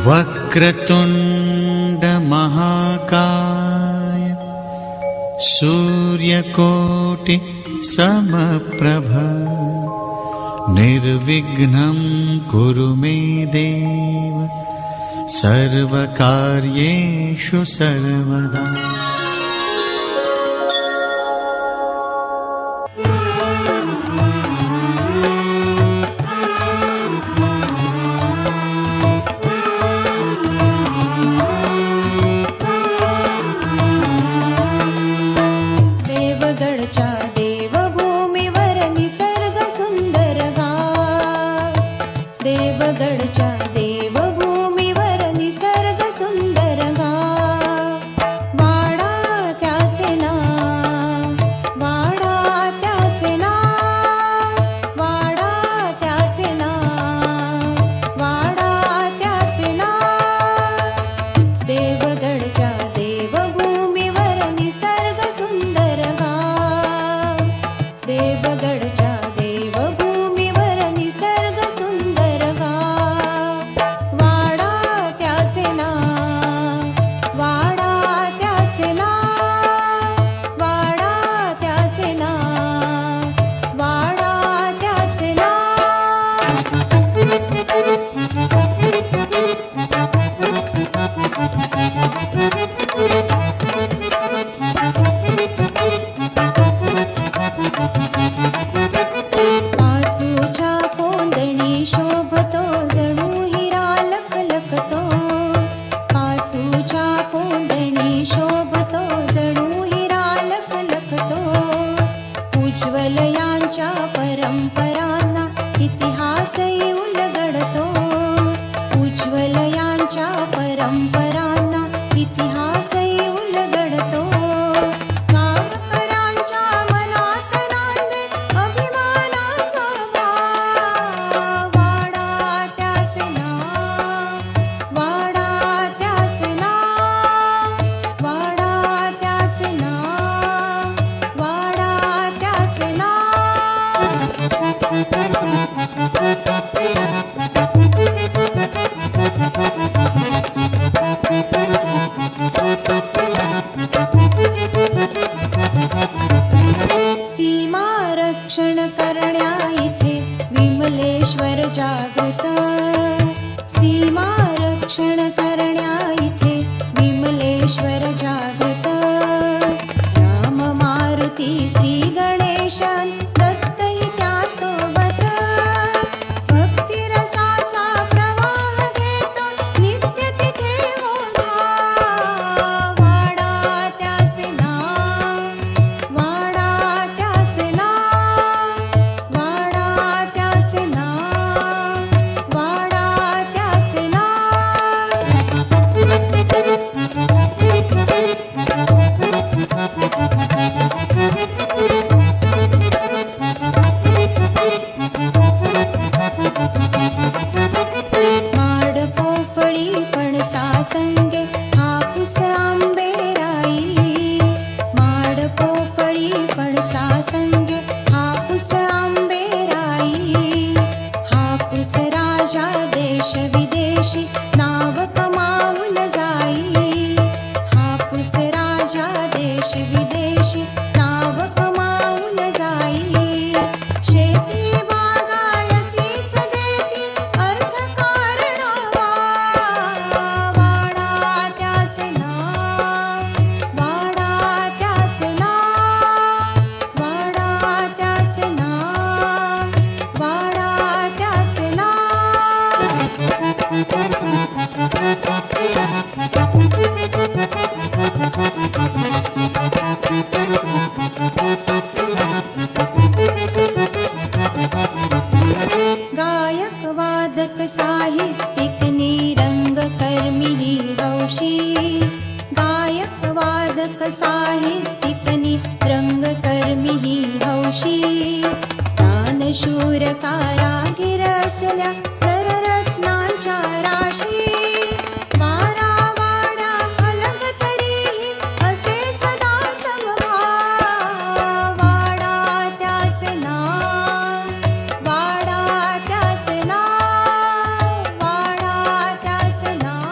वक्रतुंड महाकाय सूर्यकोटि समप्रभ निर्विघ्नं कुरु मे देव सर्वकार्येषु सर्वदा। देवगडच्या देवभूमीवर निसर्ग सुंदर गाव, देवगडच्या देवभूमीवर निसर्ग सुंदर गाव, वाडा त्याचे नाव, वाडा त्याचे नाव, वाडा त्याचे नाव, वाडा त्याचे नाव, देवगडच्या देवभूमीवर निसर्ग सुंदर गाव, देवगडच्या देवभूमीवर निसर्ग सुंदर गाव, वाडा त्याचे नाव, वाडा त्याचे नाव, वाडा त्याचे नाव, वाडा त्याचे नाव। काचूच्या कोंदणी शोभतो जणू हिरा लखलखतो, काचूच्या कोंदणी शोभतो जणू हिरा लखलखतो, उज्ज्वल यांच्या परंपरांना इतिहासही उलगडतो, उज्ज्वल यांच्या परंपरांना इतिहासही उलगडतो, गावकऱ्यांच्या मनात नांदे अभिमानाचा भाव, वाडा त्याचे नाव, वाडा त्याचे नाव, वाडा त्याचे नाव, वाडा त्याचे नाव। सीमा रक्षण करण्या इथे विमलेश्वर जागृत, सीमा रक्षण करण्या इथे विमलेश्वर जागृत, राम मारुती श्री गणेश दत्तही त्यासोबत, भक्तिरसाचा प्रवाह घेतो नित्य तिथे होता, वाडा त्याचे नाव, वाडा त्याचे नाव, वाडा त्याचे नाव, वाडा त्याचे नाव। माड पोफळी फणसा संगे हापूस आंबेराई, माड पोफळी फणसा संगे हापूस आंबेराई, हापूस राजा देश विदेशी नाव कमावून जाई, हापूस राजा देश विदेशी नाव कमावून जाई, शेती बागायतीच देती अर्थकारणावा, वाडा त्याचे नाव, वाडा त्याचे नाव, वाडा त्याचे नाव, वाडा त्याचे नाव। गायक वादक साहित्यिक निरंगकर्मी ही हौशी, गायक वादक साहित्यिक निरंगकर्मी ही हौशी, दानशूर कारागीर असल्या नररत्नांच्या राशी, वारा वाडा अलग तरीही असे सदा समभाव, वाडा त्याचे नाव, वाडा त्याचे नाव, वाडा त्याचे नाव,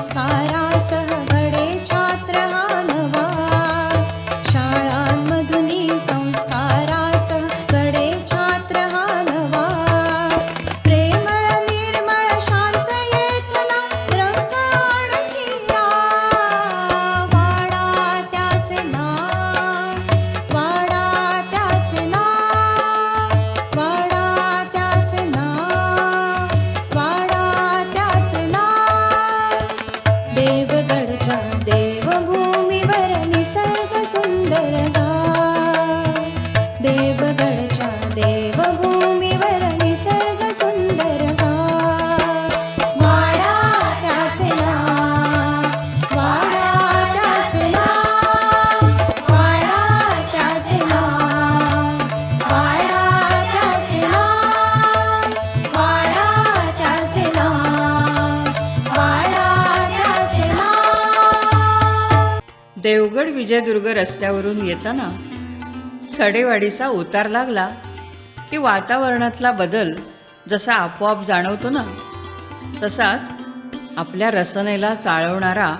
संस्कारासह घडे छात्र हा नवा शाळांमधुनी संस्कारासह घडे छात्र हा नवा प्रेमळ निर्मळ शांत येथला रंग आणखी वाडा त्याचे नाव वाडा त्याचे नाव वाडा त्याचे नाव वाडा त्याचे नाव देवगडच्या देवभूमीवर निसर्ग सुंदर गाव देवगडच्या देवभूमीवर निसर्ग सुंदर गाव वाडा त्याचे नाव वाडा त्याचे नाव वाडा त्याचे नाव वाडा त्याचे नाव वाडा त्याचे नाव वाडा त्याचे नाव देवगड विजयदुर्ग रस्त्यावरून येताना सडेवाडीचा उतार लागला की वातावरणातला बदल जसा आपोआप जाणवतो ना, तसाच आपल्या रसनेला चाळवणारा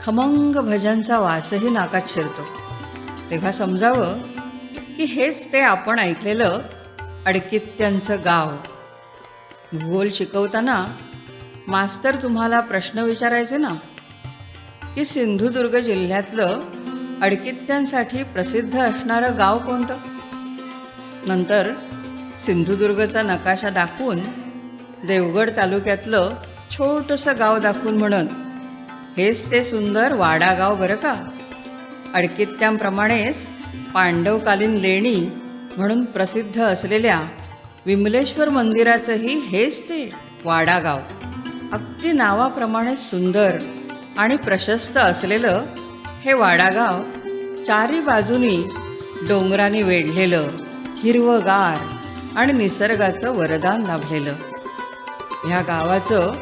खमंग भजनचा वासही नाकात शिरतो. तेव्हा समजावं की हेच ते आपण ऐकलेलं अडकित्यांचं गाव. भूगोल शिकवताना मास्तर तुम्हाला प्रश्न विचारायचे ना, की सिंधुदुर्ग जिल्ह्यातलं अडकित्यांसाठी प्रसिद्ध असणारं गाव कोणतं? नंतर सिंधुदुर्गचा नकाशा दाखवून देवगड तालुक्यातलं छोटंसं गाव दाखवून म्हणत, हेच ते सुंदर वाडा गाव बरं का. अडकित्यांप्रमाणेच पांडवकालीन लेणी म्हणून प्रसिद्ध असलेल्या विमलेश्वर मंदिराचंही हेच ते वाडा गाव. अगदी नावाप्रमाणे सुंदर आणि प्रशस्त असलेलं हे वाडागाव चारी बाजूनी डोंगराने वेढलेलं, हिरवंगार आणि निसर्गाचं वरदान लाभलेलं. ह्या गावाचं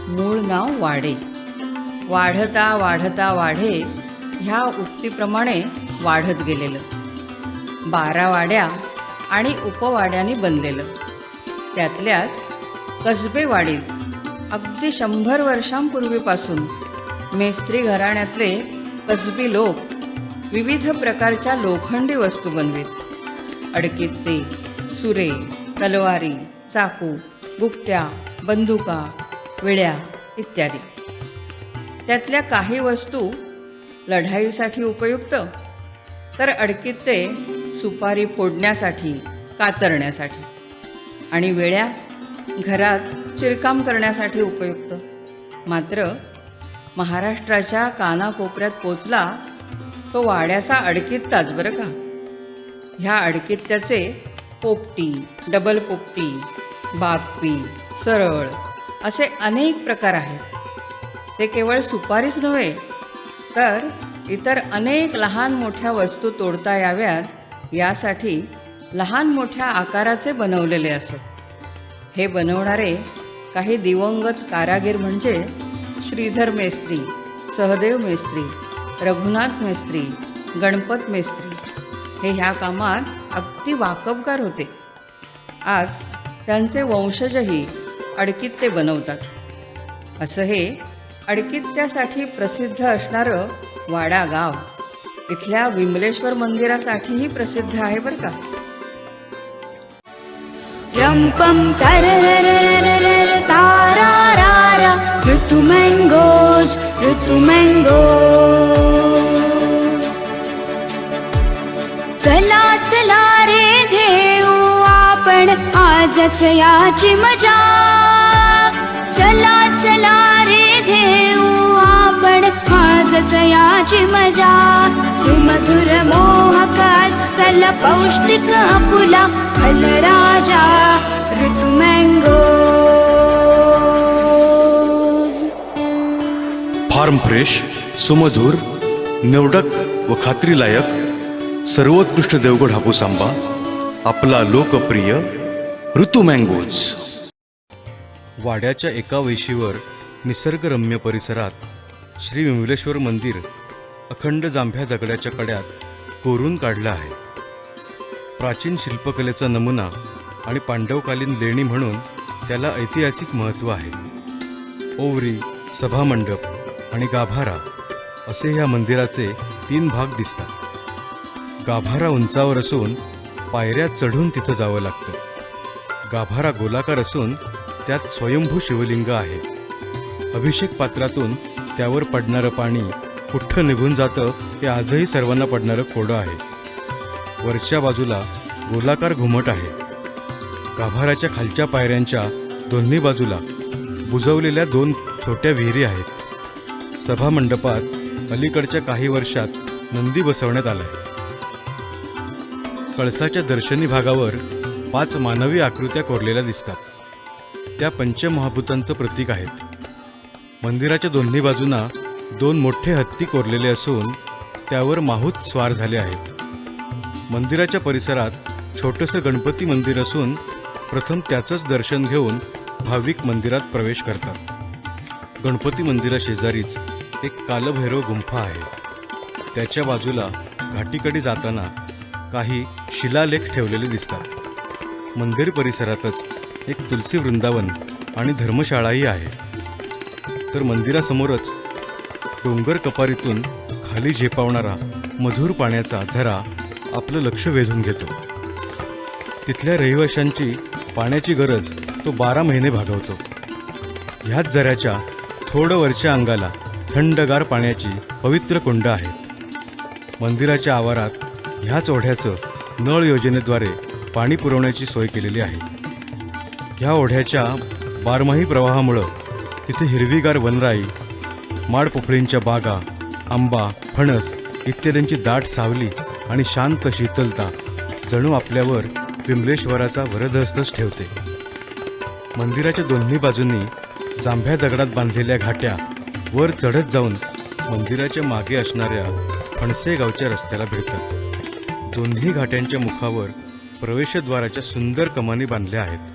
मूळ नाव वाडे. वाढता वाढता वाढे ह्या उक्तीप्रमाणे वाढत गेलेलं. 12 वाड्या आणि उपवाड्यांनी बनलेलं. त्यातल्याच कसबेवाडीत अगदी 100 वर्षांपूर्वीपासून मेस्त्री घराण्यातले कसबी लोक विविध प्रकारच्या लोखंडी वस्तू बनवीत. अडकित्ते, सुरे, तलवारी, चाकू, गुप्त्या, बंदुका, विळ्या इत्यादी. त्यातल्या काही वस्तू लढाईसाठी उपयुक्त, तर अडकित्ते सुपारी फोडण्यासाठी, कातरण्यासाठी, आणि विळ्या घरात चिरकाम करण्यासाठी उपयुक्त. मात्र महाराष्ट्राच्या कानाकोपऱ्यात पोचला तो वाड्याचा अडकित्ताच बरं का. ह्या अडकित्त्याचे पोपटी, डबल पोपटी, बागपी, सरळ असे अनेक प्रकार आहेत. ते केवळ सुपारीच नव्हे, तर इतर अनेक लहान मोठ्या वस्तू तोडता याव्यात यासाठी लहान मोठ्या आकाराचे बनवलेले असत. हे बनवणारे काही दिवंगत कारागीर म्हणजे श्रीधर मेस्त्री, सहदेव मेस्त्री, रघुनाथ मेस्त्री, गणपत मेस्त्री हे ह्या कामात अगदी वाकबगार होते. आज त्यांचे वंशजही अडकित्ते बनवतात. असं हे अडकित्त्यासाठी प्रसिद्ध असणारं वाडा गाव इथल्या विमलेश्वर मंदिरासाठीही प्रसिद्ध आहे बरं का. रंपम तरररररर तारारारा ऋतुमँगोज चला चला रे घेऊ आपण आजच याची मजा. चला चला रे घेऊ आपण आजच याची मजा. सुमधुर मोहक अस्सल पौष्टिक आपुला फलराजा ऋतुमँगोज. फार्म फ्रेश, सुमधुर, निवडक व खात्रीलायक सर्वोत्कृष्ट देवगड हापूस आंबा आपला लोकप्रिय ऋतुमँगोज. वाड्याच्या एका वेशीवर निसर्गरम्य परिसरात श्री विमलेश्वर मंदिर अखंड जांभ्या दगडाच्या कड्यात कोरून काढलं आहे. प्राचीन शिल्पकलेचा नमुना आणि पांडवकालीन लेणी म्हणून त्याला ऐतिहासिक महत्त्व आहे. ओवरी, सभामंडप आणि गाभारा असे ह्या मंदिराचे 3 भाग दिसतात. गाभारा उंचावर असून पायऱ्या चढून तिथं जावं लागतं. गाभारा गोलाकार असून त्यात स्वयंभू शिवलिंग आहे. अभिषेक पात्रातून त्यावर पडणारं पाणी कुठं निघून जातं ते आजही सर्वांना पडणारं कोडं आहे. वरच्या बाजूला गोलाकार घुमट आहे. गाभाऱ्याच्या खालच्या पायऱ्यांच्या दोन्ही बाजूला बुजवलेल्या 2 छोट्या विहिरी आहेत. सभामंडपात अलीकडच्या काही वर्षात नंदी बसवण्यात आलाय. कळसाच्या दर्शनी भागावर 5 मानवी आकृत्या कोरलेल्या दिसतात. त्या पंचमहाभूतांचं प्रतीक आहेत. मंदिराच्या दोन्ही बाजूंना 2 मोठे हत्ती कोरलेले असून त्यावर माहूत स्वार झाले आहेत. मंदिराच्या परिसरात छोटंसं गणपती मंदिर असून प्रथम त्याचंच दर्शन घेऊन भाविक मंदिरात प्रवेश करतात. गणपती मंदिराशेजारीच एक कालभैरव गुंफा आहे. त्याच्या बाजूला घाटीकडे जाताना काही शिलालेख ठेवलेले दिसतात. मंदिर परिसरातच एक तुलसी वृंदावन आणि धर्मशाळाही आहे. तर मंदिरासमोरच डोंगर कपारीतून खाली झेपावणारा मधुर पाण्याचा झरा आपलं लक्ष वेधून घेतो. तिथल्या रहिवाशांची पाण्याची गरज तो 12 महिने भागवतो. ह्याच झऱ्याच्या थोडं वरच्या अंगाला थंडगार पाण्याची पवित्र कुंड आहेत. मंदिराच्या आवारात ह्याच ओढ्याचं नळ योजनेद्वारे पाणी पुरवण्याची सोय केलेली आहे. ह्या ओढ्याच्या बारमाही प्रवाहामुळं तिथे हिरवीगार वनराई, माडपोफळींच्या बागा, आंबा, फणस इत्यादींची दाट सावली आणि शांत शीतलता जणू आपल्यावर विमलेश्वराचा वरदहस्तच ठेवते. मंदिराच्या दोन्ही बाजूंनी जांभ्या दगडात बांधलेल्या घाट्या वर चढत जाऊन मंदिराच्या मागे असणाऱ्या फणसे गावच्या रस्त्याला भिडतात. दोन्ही घाट्यांच्या मुखावर प्रवेशद्वाराच्या सुंदर कमानी बांधल्या आहेत.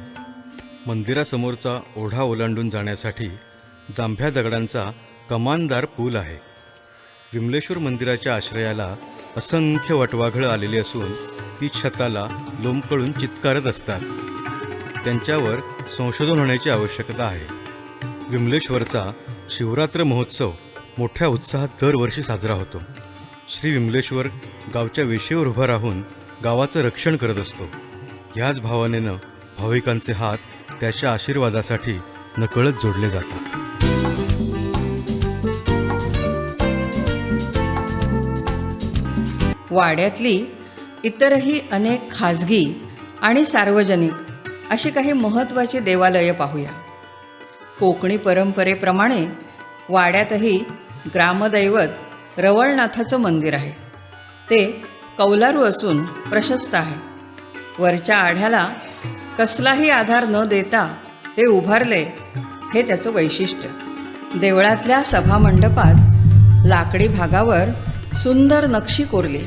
मंदिरासमोरचा ओढा ओलांडून जाण्यासाठी जांभ्या दगडांचा कमानदार पूल आहे. विमलेश्वर मंदिराच्या आश्रयाला असंख्य वटवाघळं आलेली असून ती छताला लोंबकळून चित्कारत असतात. त्यांच्यावर संशोधन होण्याची आवश्यकता आहे. विमलेश्वरचा शिवरात्र महोत्सव मोठ्या उत्साहात दरवर्षी साजरा होतो. श्री विमलेश्वर गावच्या वेशीवर उभा राहून गावाचं रक्षण करत असतो. ह्याच भावनेनं भाविकांचे हात त्याच्या आशीर्वादासाठी नकळत जोडले जातात. वाड्यातली इतरही अनेक खाजगी आणि सार्वजनिक अशी काही महत्त्वाची देवालये पाहूया. कोकणी परंपरेप्रमाणे वाड्यातही ग्रामदैवत रवळनाथाचं मंदिर आहे. ते कौलारू असून प्रशस्त आहे. वरच्या आढ्याला कसलाही आधार न देता ते उभारले हे त्याचं वैशिष्ट्य. देवळातल्या सभामंडपात लाकडी भागावर सुंदर नक्षी कोरली.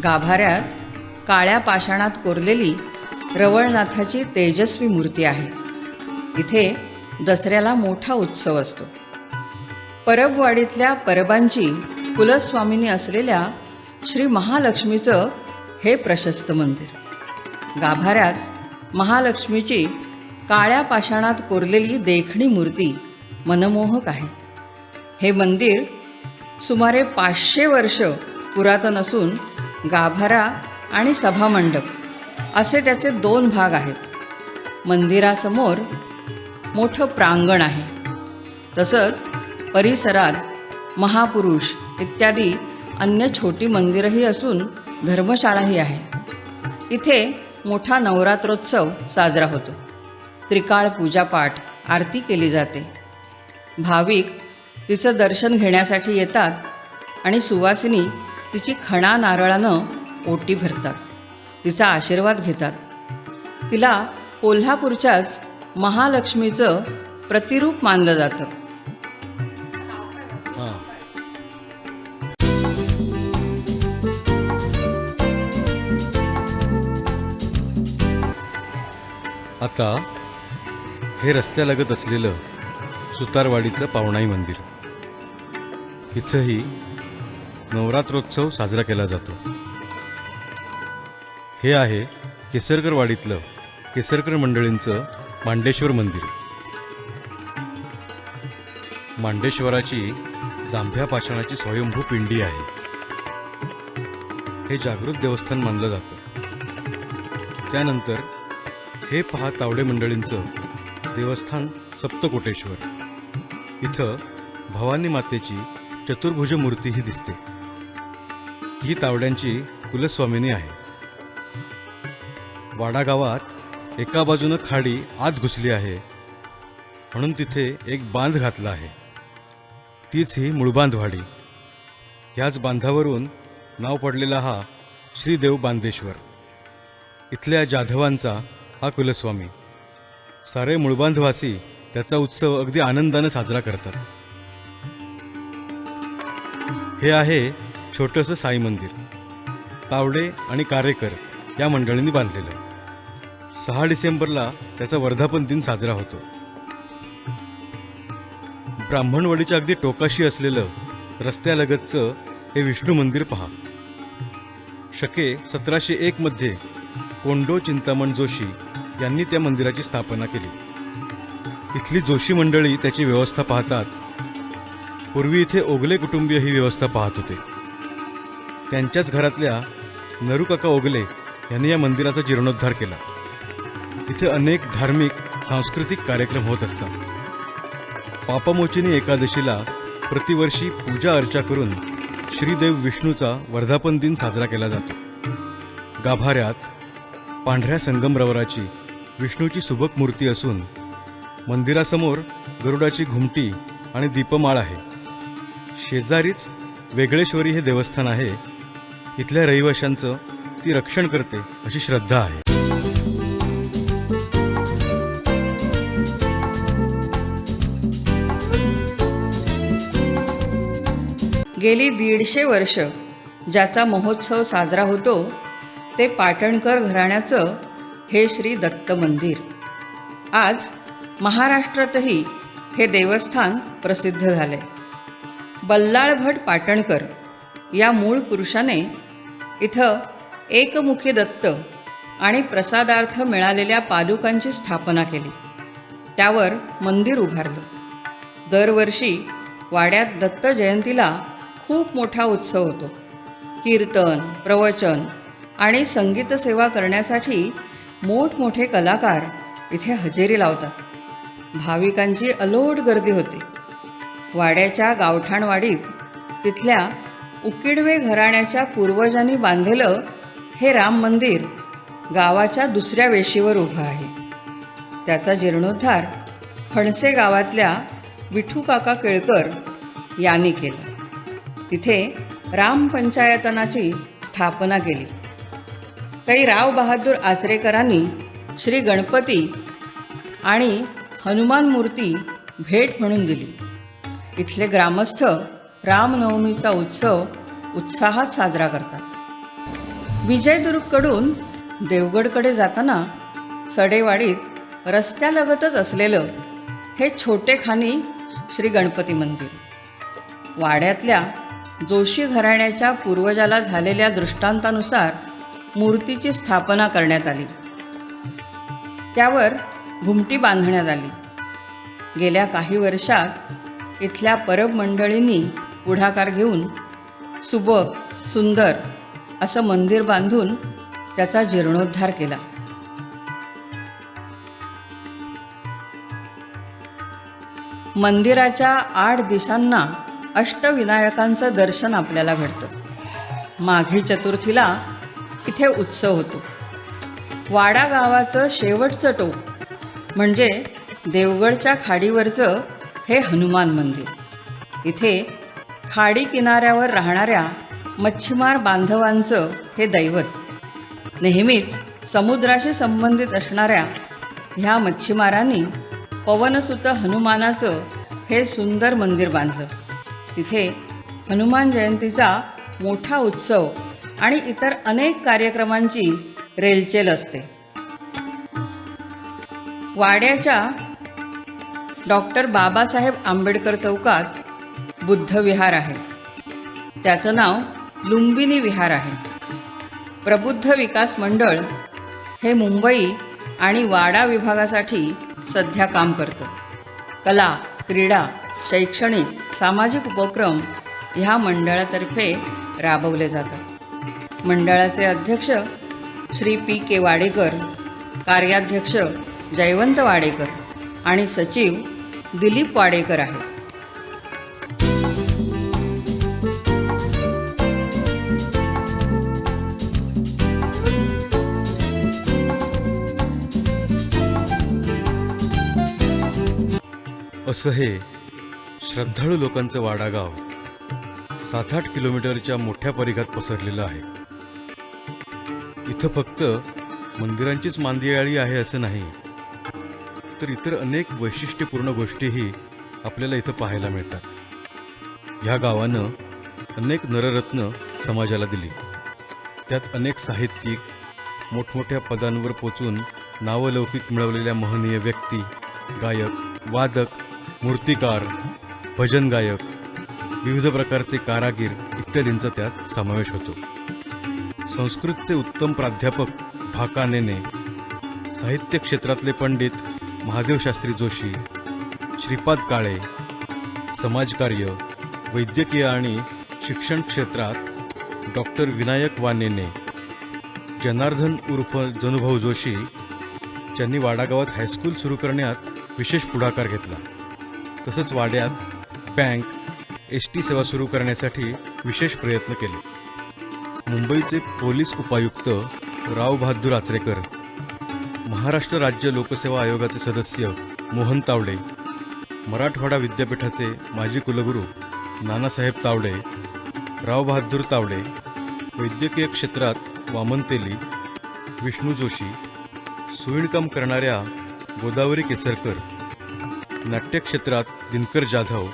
गाभाऱ्यात काळ्या पाषाणात कोरलेली रवळनाथाची तेजस्वी मूर्ती आहे. इथे दसऱ्याला मोठा उत्सव असतो. परबवाडीतल्या परबांची कुलस्वामिनी असलेल्या श्री महालक्ष्मीचं हे प्रशस्त मंदिर. गाभाऱ्यात महालक्ष्मीची काळ्या पाषाणात कोरलेली देखणी मूर्ती मनमोहक आहे. हे मंदिर सुमारे 500 वर्ष पुरातन असून गाभारा आणि सभामंडप असे त्याचे 2 भाग आहेत. मंदिरासमोर मोठं प्रांगण आहे. तसंच परिसरात महापुरुष इत्यादी अन्य छोटी मंदिरंही असून धर्मशाळाही आहे. इथे मोठा नवरात्रोत्सव साजरा होतो. त्रिकाळ पूजापाठ, आरती केली जाते. भाविक तिचं दर्शन घेण्यासाठी येतात आणि सुवासिनी तिची खणा नारळानं ओटी भरतात. तिचा आशीर्वाद घेतात. तिला कोल्हापूरच्याच महालक्ष्मीचं प्रतिरूप मानलं जातं. आता हे रस्त्यालगत असलेलं सुतारवाडीचं पावणाई मंदिर. इथंही नवरात्रोत्सव साजरा केला जातो. हे आहे केसरकरवाडीतलं केसरकर मंडळींचं मांडेश्वर मंदिर. मांडेश्वराची जांभ्या पाषाणाची स्वयंभू पिंडी आहे. हे जागृत देवस्थान मानलं जातं. त्यानंतर हे पहा तावडे मंडळींचं देवस्थान सप्तकोटेश्वर. इथं भवानी मातेची चतुर्भुज मूर्तीही दिसते. ही तावड्यांची कुलस्वामिनी आहे. वाडा गावात एका बाजूनं खाडी आत घुसली आहे, म्हणून तिथे एक बांध घातला आहे. तीच ही मुळबांधवाडी. ह्याच बांधावरून नाव पडलेला हा श्रीदेव बांधेश्वर. इथल्या जाधवांचा हा कुलस्वामी. सारे मुळबांधवासी त्याचा उत्सव अगदी आनंदाने साजरा करतात. हे आहे छोटंसं साई मंदिर. तावडे आणि कारेकर या मंडळींनी बांधलेलं. 6 डिसेंबरला त्याचा वर्धापन दिन साजरा होतो. ब्राह्मणवाडीच्या अगदी टोकाशी असलेलं रस्त्यालगतचं हे विष्णू मंदिर पहा. शके 1701 मध्ये कोंडो चिंतामण जोशी यांनी त्या मंदिराची स्थापना केली. इथली जोशी मंडळी त्याची व्यवस्था पाहतात. पूर्वी इथे ओगले कुटुंबीय ही व्यवस्था पाहत होते. त्यांच्याच घरातल्या नरूकाका ओगले यांनी या मंदिराचा जीर्णोद्धार केला. इथे अनेक धार्मिक सांस्कृतिक कार्यक्रम होत असतात. पापमोचिनी एकादशीला प्रतिवर्षी पूजा अर्चा करून श्रीदेव विष्णूचा वर्धापन दिन साजरा केला जातो. गाभाऱ्यात पांढऱ्या संगमरवराची विष्णूची सुबक मूर्ती असून मंदिरासमोर गरुडाची घुमटी आणि दीपमाळ आहे. शेजारीच वेगळेश्वरी हे देवस्थान आहे. इथल्या रहिवाशांचं ती रक्षण करते अशी श्रद्धा आहे. गेली 150 वर्ष ज्याचा महोत्सव साजरा होतो ते पाटणकर घराण्याचं हे श्री दत्त मंदिर. आज महाराष्ट्रातही हे देवस्थान प्रसिद्ध झाले. बल्लाळभट पाटणकर या मूळ पुरुषाने इथं एकमुखी दत्त आणि प्रसादार्थ मिळालेल्या पादुकांची स्थापना केली. त्यावर मंदिर उभारलं. दरवर्षी वाड्यात दत्त जयंतीला खूप मोठा उत्सव होतो. कीर्तन, प्रवचन आणि संगीत सेवा करण्यासाठी मोठमोठे कलाकार इथे हजेरी लावतात. भाविकांची अलोट गर्दी होते. वाड्याच्या गावठाणवाडीत तिथल्या उकिडवे घराण्याच्या पूर्वजांनी बांधलेलं हे राम मंदिर गावाच्या दुसऱ्या वेशीवर उभं आहे. त्याचा जीर्णोद्धार फणसे गावातल्या विठू काका केळकर यांनी केला. तिथे राम पंचायतनाची स्थापना केली. काही राव बहादूर आचरेकरांनी श्री गणपती आणि हनुमान मूर्ती भेट म्हणून दिली. इथले ग्रामस्थ रामनवमीचा उत्सव उत्साहात साजरा करतात. विजयदुर्गकडून देवगडकडे जाताना सडेवाडीत रस्त्यालगतच असलेलं हे छोटेखानी श्री गणपती मंदिर. वाड्यातल्या जोशी घराण्याच्या पूर्वजाला झालेल्या दृष्टांतानुसार मूर्तीची स्थापना करण्यात आली. त्यावर घुमटी बांधण्यात आली. गेल्या काही वर्षात इथल्या परब मंडळींनी पुढाकार घेऊन सुबक सुंदर असं मंदिर बांधून त्याचा जीर्णोद्धार केला. मंदिराच्या 8 दिशांना अष्टविनायकांचं दर्शन आपल्याला घडतं. माघी चतुर्थीला इथे उत्सव होतो. वाडा गावाचं शेवटचं टोक म्हणजे देवगडच्या खाडीवरचं हे हनुमान मंदिर. इथे खाडी किनाऱ्यावर राहणाऱ्या मच्छीमार बांधवांचं हे दैवत. नेहमीच समुद्राशी संबंधित असणाऱ्या ह्या मच्छीमारांनी पवनसुत हनुमानाचं हे सुंदर मंदिर बांधलं. तिथे हनुमान जयंतीचा मोठा उत्सव आणि इतर अनेक कार्यक्रमांची रेलचेल असते. वाड्याच्या डॉक्टर बाबासाहेब आंबेडकर चौकात बुद्ध विहार आहे. त्याचं नाव लुंबिनी विहार आहे. प्रबुद्ध विकास मंडळ हे मुंबई आणि वाडा विभागासाठी सध्या काम करतं. कला, क्रीडा शैक्षणिक सामाजिक उपक्रम ह्या मंडळातर्फे राबवले जातात. मंडळाचे अध्यक्ष श्री पी.के. वाडेकर, कार्याध्यक्ष जयवंत वाडेकर आणि सचिव दिलीप वाडेकर आहेत. असं हे श्रद्धाळू लोकांचं वाडागाव 7-8 किलोमीटरच्या मोठ्या परिघात पसरलेलं आहे. इथं फक्त मंदिरांचीच मांदियाळी आहे असं नाही, तर इतर अनेक वैशिष्ट्यपूर्ण गोष्टीही आपल्याला इथं पाहायला मिळतात. ह्या गावानं अनेक नररत्न समाजाला दिली. त्यात अनेक साहित्यिक, मोठमोठ्या पदांवर पोचून नावलौकिक मिळवलेल्या महनीय व्यक्ती, गायक, वादक, मूर्तिकार, भजन गायक, विविध प्रकारचे कारागीर इत्यादींचा त्यात समावेश होतो. संस्कृतचे उत्तम प्राध्यापक भाका नेने, साहित्य क्षेत्रातले पंडित महादेवशास्त्री जोशी, श्रीपाद काळे, समाजकार्य, वैद्यकीय आणि शिक्षण क्षेत्रात डॉक्टर विनायक वा नेने, जनार्दन उर्फ जनुभाऊ जोशी, ज्यांनी वाडागावात हायस्कूल सुरू करण्यात विशेष पुढाकार घेतला. तसंच वाड्यात बँक, एस.टी. सेवा सुरू करण्यासाठी विशेष प्रयत्न केले. मुंबईचे पोलीस उपायुक्त राव बहादूर आचरेकर, महाराष्ट्र राज्य लोकसेवा आयोगाचे सदस्य मोहन तावडे, मराठवाडा विद्यापीठाचे माजी कुलगुरू नानासाहेब तावडे, राव बहादूर तावडे, वैद्यकीय क्षेत्रात वामन तेली, विष्णू जोशी, सुईणकाम करणाऱ्या गोदावरी केसरकर, नाट्यक्षेत्रात दिनकर जाधव,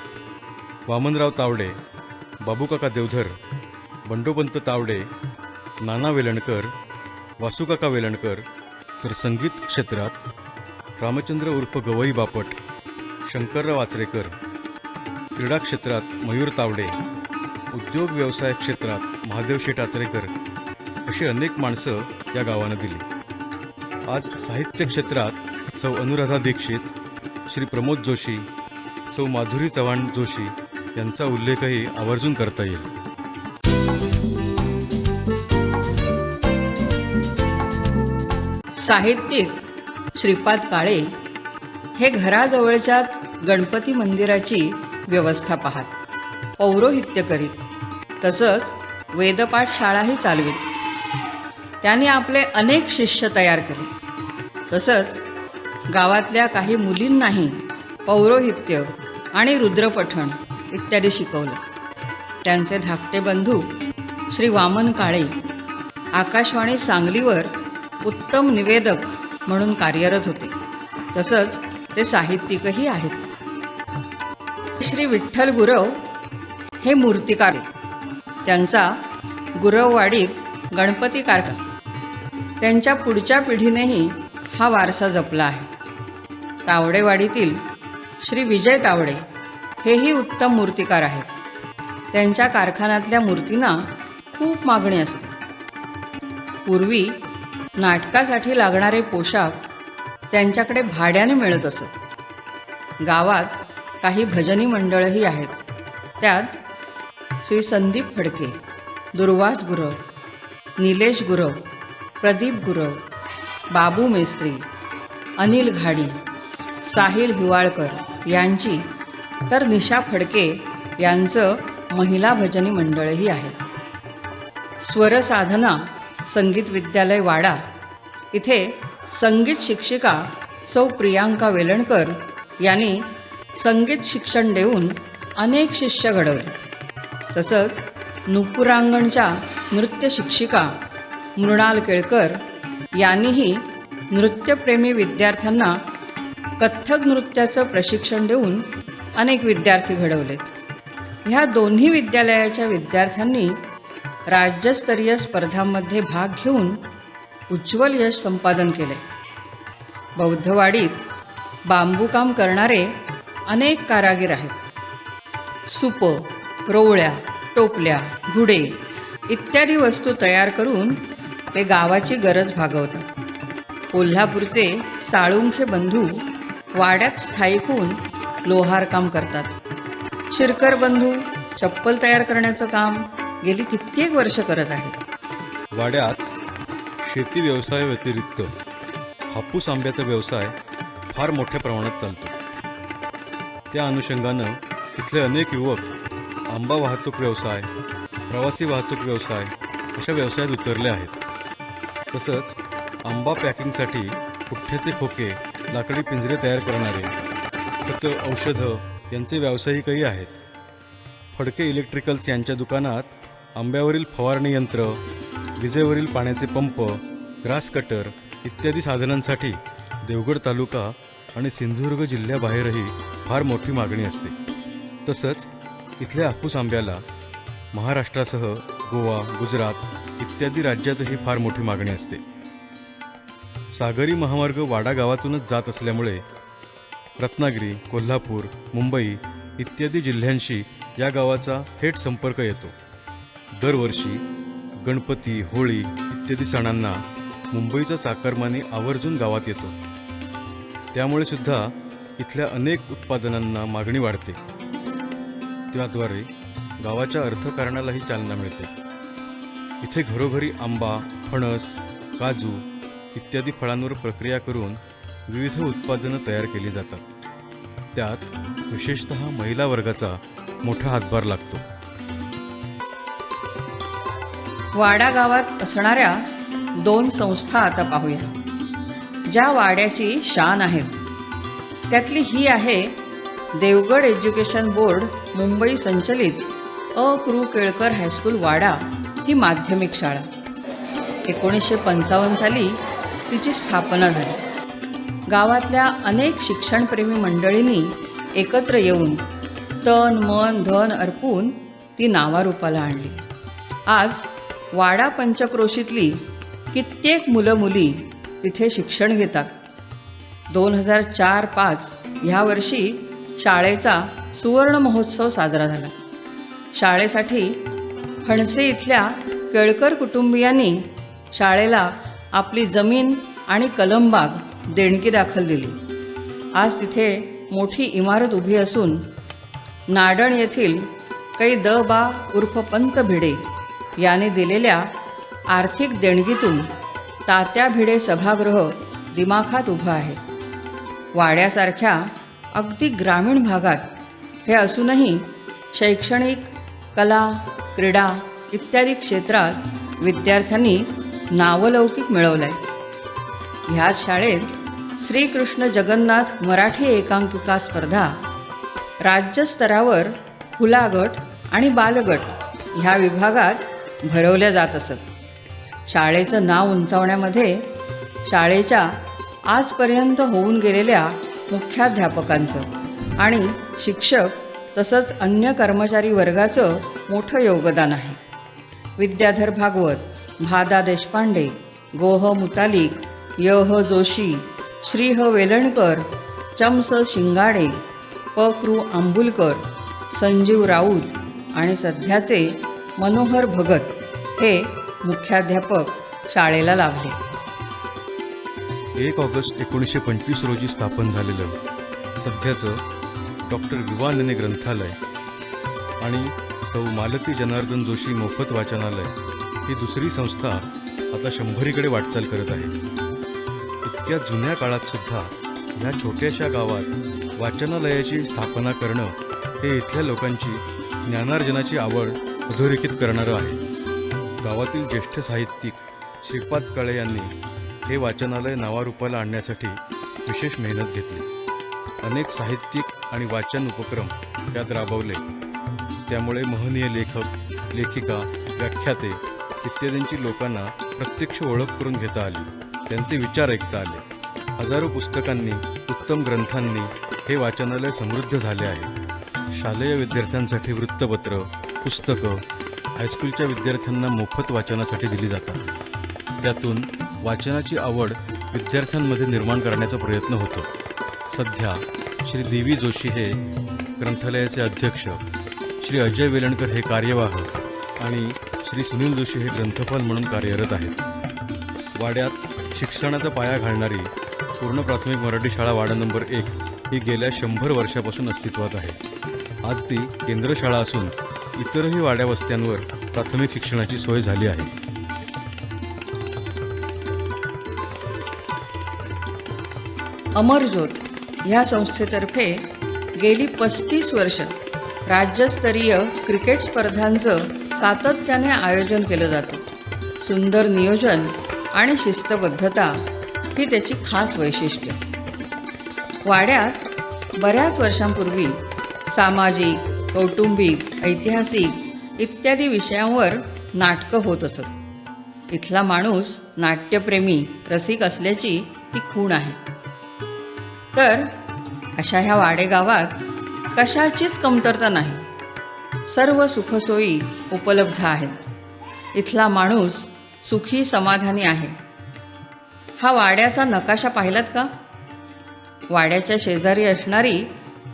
वामनराव तावडे, बाबूकाका देवधर, बंडोपंत तावडे, नाना वेलणकर, वासुकाका वेलणकर, तर संगीत क्षेत्रात रामचंद्र उर्फ गवई बापट, शंकरराव आचरेकर, क्रीडा क्षेत्रात मयूर तावडे, उद्योग व्यवसाय क्षेत्रात महादेव शेठ आचरेकर अशी अनेक माणसं या गावानं दिली. आज साहित्य क्षेत्रात सौ अनुराधा दीक्षित, श्री प्रमोद जोशी, सौ माधुरी चव्हाण जोशी यांचा उल्लेखही आवर्जून करता येईल. साहित्यिक श्रीपाद काळे हे घराजवळच्या गणपती मंदिराची व्यवस्था पाहत, पौरोहित्य करीत, तसंच वेदपाठ शाळाही चालवित. त्यांनी आपले अनेक शिष्य तयार केले. तसंच गावातल्या काही मुलींनाही पौरोहित्य आणि रुद्रपठण इत्यादी शिकवलं. त्यांचे धाकटे बंधू श्री वामन काळे आकाशवाणी सांगलीवर उत्तम निवेदक म्हणून कार्यरत होते. तसंच ते साहित्यिकही आहेत. श्री विठ्ठल गुरव हे मूर्तिकार. त्यांचा गुरववाडीत गणपती कारखाना. त्यांच्या पुढच्या पिढीनेही हा वारसा जपला आहे. तावडेवाडीतील श्री विजय तावडे हेही उत्तम मूर्तिकार आहेत. त्यांच्या कारखान्यातल्या मूर्तींना खूप मागणी असते. पूर्वी नाटकासाठी लागणारे पोशाख त्यांच्याकडे भाड्याने मिळत असत. गावात काही भजनी मंडळही आहेत. त्यात श्री संदीप फडके, दुर्वास गुरव, निलेश गुरव, प्रदीप गुरव, बाबू मेस्त्री, अनिल घाडी, साहिल हिवाळकर यांची, तर निशा फडके यांचं महिला भजनी मंडळही आहे. स्वरसाधना संगीत विद्यालय वाडा इथे संगीत शिक्षिका सौ प्रियांका वेलणकर यांनी संगीत शिक्षण देऊन अनेक शिष्य घडवले. तसंच नुपुरांगणच्या नृत्य शिक्षिका मृणाल केळकर यांनीही नृत्यप्रेमी विद्यार्थ्यांना कथ्थक नृत्याचं प्रशिक्षण देऊन अनेक विद्यार्थी घडवलेत. ह्या दोन्ही विद्यालयाच्या विद्यार्थ्यांनी राज्यस्तरीय स्पर्धांमध्ये भाग घेऊन उज्ज्वल यश संपादन केले. बौद्धवाडीत बांबूकाम करणारे अनेक कारागीर आहेत. सुपं, रोवळ्या, टोपल्या, घुडे इत्यादी वस्तू तयार करून ते गावाची गरज भागवतात. कोल्हापूरचे साळुंखे बंधू वाड्यात स्थायिक होऊन लोहारकाम करतात. शिरकर बंधू चप्पल तयार करण्याचं काम गेली कित्येक वर्ष करत आहेत. वाड्यात शेती व्यवसायाव्यतिरिक्त हापूस आंब्याचा व्यवसाय फार मोठ्या प्रमाणात चालतो. त्या अनुषंगानं इथले अनेक युवक आंबा वाहतूक व्यवसाय, प्रवासी वाहतूक व्यवसाय अशा व्यवसायात उतरले आहेत. तसंच आंबा पॅकिंगसाठी पुठ्ठ्याचे खोके, लाकडी पिंजरे तयार करणारे, खतं, औषधं यांचे व्यावसायिकही आहेत. फडके इलेक्ट्रिकल्स यांच्या दुकानात आंब्यावरील फवारणी यंत्र, विजेवरील पाण्याचे पंप, ग्रास कटर इत्यादी साधनांसाठी देवगड तालुका आणि सिंधुदुर्ग जिल्ह्याबाहेरही फार मोठी मागणी असते. तसंच इथल्या हापूस आंब्याला महाराष्ट्रासह गोवा, गुजरात इत्यादी राज्यातही फार मोठी मागणी असते. सागरी महामार्ग वाडा गावातूनच जात असल्यामुळे रत्नागिरी, कोल्हापूर, मुंबई इत्यादी जिल्ह्यांशी या गावाचा थेट संपर्क येतो. दरवर्षी गणपती, होळी इत्यादी सणांना मुंबईचा चाकरमानी आवर्जून गावात येतो. त्यामुळे सुद्धा इथल्या अनेक उत्पादनांना मागणी वाढते. त्याद्वारे गावाच्या अर्थकारणालाही चालना मिळते. इथे घरोघरी आंबा, फणस, काजू इत्यादी फळांवर प्रक्रिया करून विविध उत्पादनं तयार केली जातात. त्यात विशेषतः महिला वर्गाचा मोठा हातभार लागतो. वाडा गावात असणाऱ्या 2 संस्था आता पाहूया, ज्या वाड्याची शान आहेत. त्यातली ही आहे देवगड एज्युकेशन बोर्ड मुंबई संचलित कृ केळकर हायस्कूल वाडा ही माध्यमिक शाळा. 1955 साली तिची स्थापना झाली. गावातल्या अनेक शिक्षणप्रेमी मंडळींनी एकत्र येऊन तन, मन, धन अर्पून ती नावारूपाला आणली. आज वाडा पंचक्रोशीतली कित्येक मुलं मुली तिथे शिक्षण घेतात. 2004-05 ह्या वर्षी शाळेचा सुवर्ण महोत्सव साजरा झाला. शाळेसाठी फणसे इथल्या केळकर कुटुंबियांनी शाळेला आपली जमीन आणि कलमबाग देणगी दाखल दिली. आज तिथे मोठी इमारत उभी असून नाडण येथील कै द बा उर्फ पंत भिडे याने दिलेल्या आर्थिक देणगीतून तात्या भिडे सभागृह दिमाखात उभं आहे. वाड्यासारख्या अगदी ग्रामीण भागात हे असूनही शैक्षणिक, कला, क्रीडा इत्यादी क्षेत्रात विद्यार्थ्यांनी नावलौकिक मिळवलं आहे. ह्याच शाळेत श्रीकृष्ण जगन्नाथ मराठी एकांकिका स्पर्धा राज्यस्तरावर खुला गट आणि बालगट ह्या विभागात भरवल्या जात असत. शाळेचं नाव उंचावण्यामध्ये शाळेच्या आजपर्यंत होऊन गेलेल्या मुख्याध्यापकांचं आणि शिक्षक तसंच अन्य कर्मचारी वर्गाचं मोठं योगदान आहे. विद्याधर भागवत, भादा देशपांडे, गोह मुतालिक, यह जोशी, श्रीह वेलणकर, चमस शिंगाडे, कृ आंबुलकर, संजीव राऊत आणि सध्याचे मनोहर भगत हे मुख्याध्यापक शाळेला लाभले. 1 ऑगस्ट 1925 रोजी स्थापन झालेलं सध्याचं डॉक्टर विवा नेने ग्रंथालय आणि सौ मालती जनार्दन जोशी मोफत वाचनालय ही दुसरी संस्था आता 100कडे वाटचाल करत आहे. इतक्या जुन्या काळात सुद्धा ह्या छोट्याशा गावात वाचनालयाची स्थापना करणं हे इथल्या लोकांची ज्ञानार्जनाची आवड अधोरेखित करणारं आहे. गावातील ज्येष्ठ साहित्यिक श्रीपाद काळे यांनी हे वाचनालय नावारूपाला आणण्यासाठी विशेष मेहनत घेतली. अनेक साहित्यिक आणि वाचन उपक्रम त्यात राबवले. त्यामुळे महनीय लेखक, लेखिका, व्याख्याते इत्यादींची लोकांना प्रत्यक्ष ओळख करून घेता आली. त्यांचे विचार ऐकता आले. हजारो पुस्तकांनी, उत्तम ग्रंथांनी हे वाचनालय समृद्ध झाले आहे. शालेय विद्यार्थ्यांसाठी वृत्तपत्र, पुस्तकं हायस्कूलच्या विद्यार्थ्यांना मोफत वाचनासाठी दिली जातात. त्यातून वाचनाची आवड विद्यार्थ्यांमध्ये निर्माण करण्याचा प्रयत्न होतो. सध्या श्री देवी जोशी हे ग्रंथालयाचे अध्यक्ष, श्री अजय वेलणकर हे कार्यवाह आणि श्री सुनील जोशी हे ग्रंथपाल म्हणून कार्यरत आहेत. वाड्यात शिक्षणाचा पाया घालणारी पूर्ण प्राथमिक मराठी शाळा वाडा नंबर 1 ही गेल्या 100 वर्षापासून अस्तित्वात आहे. आज ती केंद्रशाळा असून इतरही वाड्या वस्त्यांवर प्राथमिक शिक्षणाची सोय झाली आहे. अमरज्योत ह्या संस्थेतर्फे गेली 35 वर्ष राज्यस्तरीय क्रिकेट स्पर्धांचं सातत्याने आयोजन केलं जातं. सुंदर नियोजन आणि शिस्तबद्धता ही त्याची खास वैशिष्ट्य. वाड्यात बऱ्याच वर्षांपूर्वी सामाजिक, कौटुंबिक, ऐतिहासिक इत्यादी विषयांवर नाटकं होत असत. इथला माणूस नाट्यप्रेमी, रसिक असल्याची ही खूण आहे. तर अशा ह्या वाडेगावात कशाचीच कमतरता नाही. सर्व सुखसोयी उपलब्ध आहेत. इथला माणूस सुखी समाधानी आहे. हा वाड्याचा नकाशा पाहिलात का? वाड्याच्या शेजारी असणारी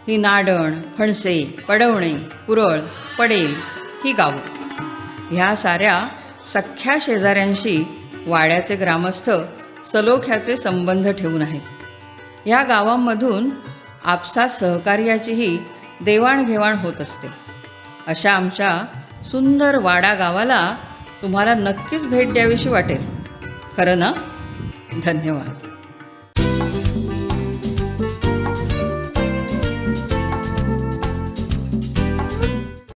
ही नाडण, फणसे, पडवणे, कुरळ, पडेल ही गावं. ह्या साऱ्या सख्ख्या शेजाऱ्यांशी वाड्याचे ग्रामस्थ सलोख्याचे संबंध ठेवून आहेत. ह्या गावांमधून आपसात सहकार्याचीही देवाणघेवाण होत असते. अशा आमच्या सुंदर वाडा गावाला तुम्हाला नक्कीच भेट द्यावीशी वाटेल. खरं ना? धन्यवाद.